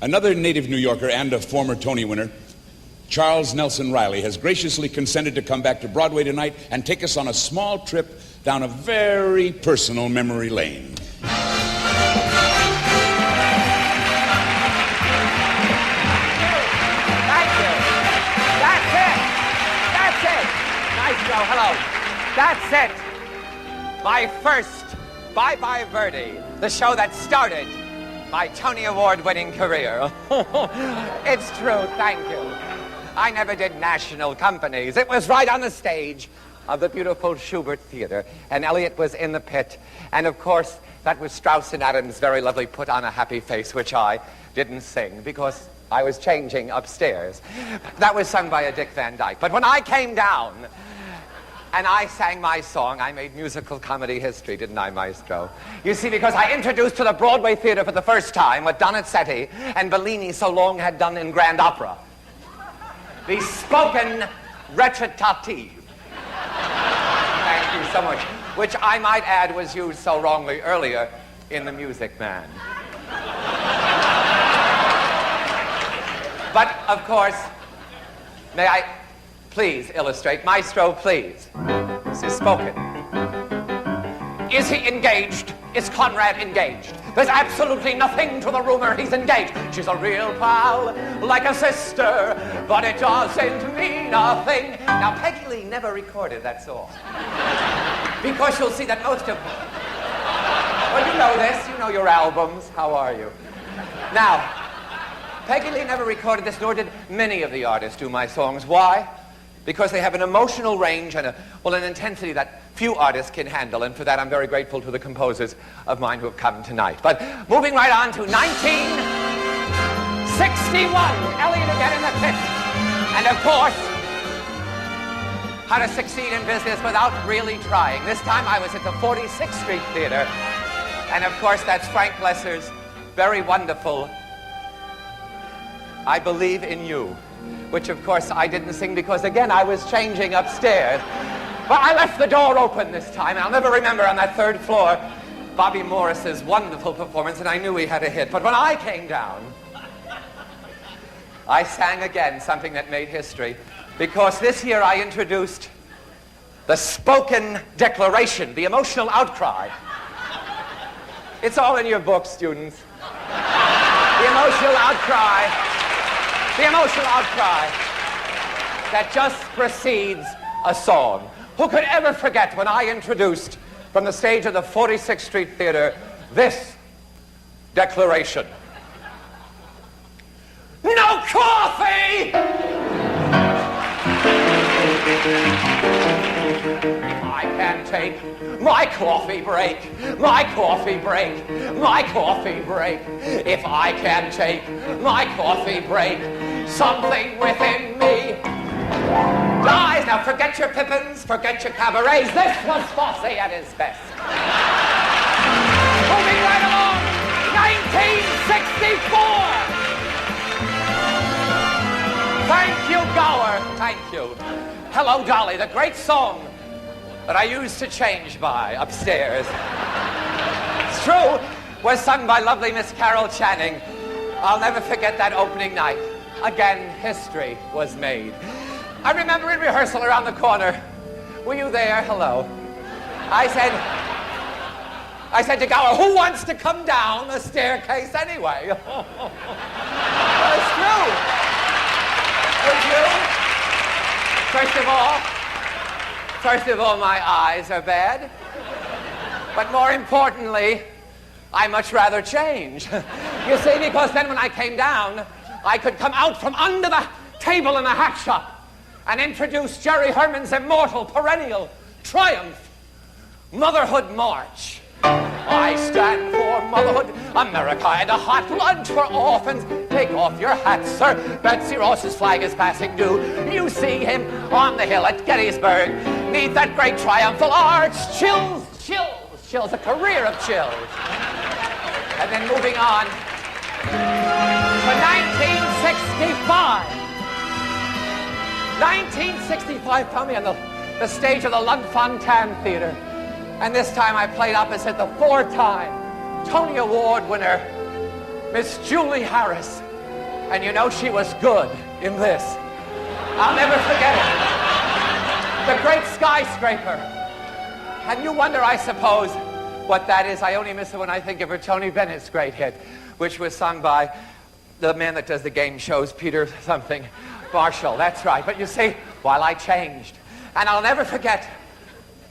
Another native New Yorker and a former Tony winner, Charles Nelson Riley, has graciously consented to come back to Broadway tonight and take us on a small trip down a very personal memory lane. Hello. That's it. My first Bye Bye Birdie, the show that started my Tony Award-winning career. It's true, thank you. I never did national companies. It was right on the stage of the beautiful Schubert Theater, and Elliot was in the pit. And of course, that was Strauss and Adams' very lovely Put on a Happy Face, which I didn't sing because I was changing upstairs. That was sung by a Dick Van Dyke. But when I came down and I sang my song, I made musical comedy history, didn't I, Maestro? You see, because I introduced to the Broadway theater for the first time what Donizetti and Bellini so long had done in grand opera. The spoken recitative. Thank you so much. Which I might add was used so wrongly earlier in The Music Man. But, of course, may I please illustrate? Maestro, please. This is spoken. Is he engaged? Is Conrad engaged? There's absolutely nothing to the rumor he's engaged. She's a real pal, like a sister, but it doesn't mean nothing. Now, Peggy Lee never recorded that song. Because you'll see that most of... Well, you know this. You know your albums. How are you? Now, Peggy Lee never recorded this, nor did many of the artists do my songs. Why? Because they have an emotional range and an intensity that few artists can handle, and for that I'm very grateful to the composers of mine who have come tonight. But moving right on to 1961, Elliot again in the pit. And of course, how to succeed in business without really trying. This time I was at the 46th Street Theater, and of course that's Frank Lesser's very wonderful I Believe in You, which of course I didn't sing because, again, I was changing upstairs. But I left the door open this time, and I'll never remember on that third floor Bobby Morris's wonderful performance, and I knew he had a hit. But when I came down, I sang again something that made history, because this year I introduced the spoken declaration, the emotional outcry. It's all in your book, students. The emotional outcry. The emotional outcry that just precedes a song. Who could ever forget when I introduced from the stage of the 46th Street Theater this declaration? No coffee! I can take my coffee break, my coffee break, my coffee break. If I can take my coffee break, something within me dies. Now forget your Pippins, forget your cabarets. This was Fosse at his best. Moving right along, 1964. Thank you, Gower. Thank you. Hello, Dolly, the great song that I used to change by upstairs. It's true, was sung by lovely Miss Carol Channing. I'll never forget that opening night. Again, history was made. I remember in rehearsal around the corner, were you there? Hello. I said to Gower, who wants to come down the staircase anyway? It's true. Would you? First of all, my eyes are bad. But more importantly, I much rather change. You see, because then when I came down, I could come out from under the table in the hack shop and introduce Jerry Herman's immortal, perennial triumph, Motherhood March. I stand for motherhood, America, and a hot lunch for orphans. Take off your hat, sir. Betsy Ross's flag is passing due. You see him on the hill at Gettysburg, neath that great triumphal arch. Chills, chills, chills, a career of chills. And then moving on to 1965. 1965 found me on the stage of the Lunt-Fontanne Theater. And this time I played opposite the four-time Tony Award winner, Miss Julie Harris. And you know she was good in this. I'll never forget it. The great skyscraper. And you wonder, I suppose, what that is. I only miss it when I think of her Tony Bennett's great hit, which was sung by the man that does the game shows, Peter something Marshall. That's right. But you see, while I changed. And I'll never forget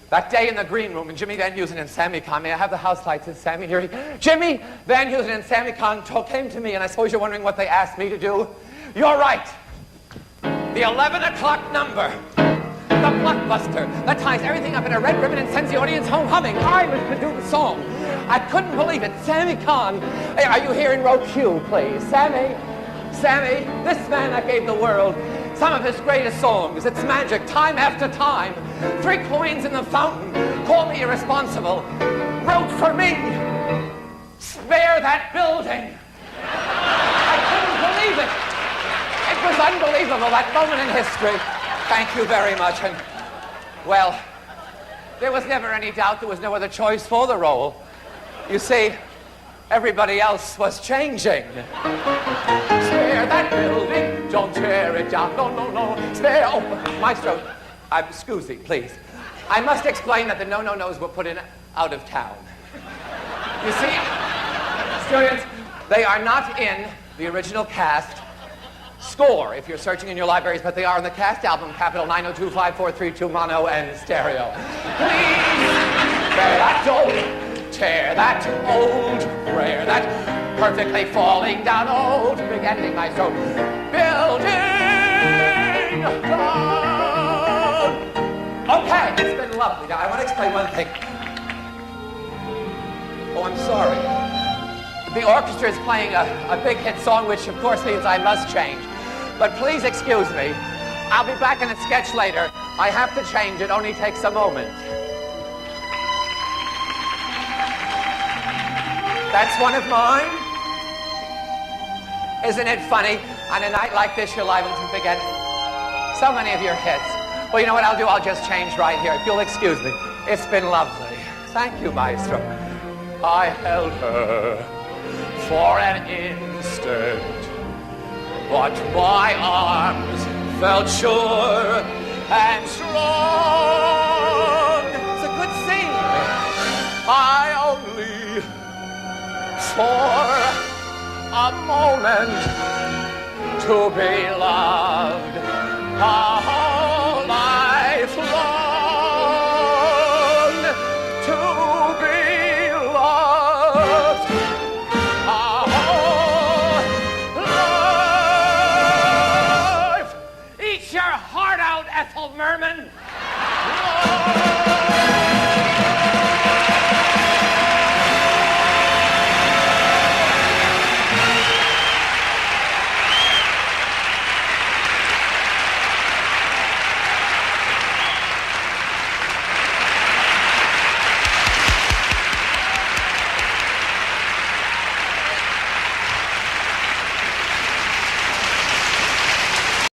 that day in the green room, and Jimmy Van Heusen and Sammy Kahn, may I have the house lights and Sammy here? Jimmy Van Heusen and Sammy Kahn came to me, and I suppose you're wondering what they asked me to do. You're right. The 11 o'clock number. The blockbuster that ties everything up in a red ribbon and sends the audience home humming. I was to do the song. I couldn't believe it. Sammy Kahn. Hey, are you here in row Q, please? Sammy, this man that gave the world some of his greatest songs. It's magic, time after time. 3 coins in the fountain. Call me irresponsible. Wrote for me. Spare that building. I couldn't believe it. It was unbelievable, that moment in history. Thank you very much. And, well, there was never any doubt there was no other choice for the role. You see, everybody else was changing. Spare that building, don't tear it down. No, no, no. Spare, oh, Maestro, scusi, please. I must explain that the no-no-nos were put in out of town. You see, students, they are not in the original cast score, if you're searching in your libraries, but they are in the cast album, capital 9025432 mono and stereo. Please, tear that old prayer, that perfectly falling down old, big ending, Maestro, building down. Okay, it's been lovely. Now, I want to explain one thing. Oh, I'm sorry. The orchestra is playing a big hit song, which of course means I must change. But please excuse me. I'll be back in a sketch later. I have to change. It only takes a moment. That's one of mine. Isn't it funny? On a night like this, you're liable to forget so many of your hits. Well, you know what I'll do? I'll just change right here, if you'll excuse me. It's been lovely. Thank you, Maestro. I held her for an instant, but my arms felt sure and strong. It's a good scene. I only, for a moment, to be loved.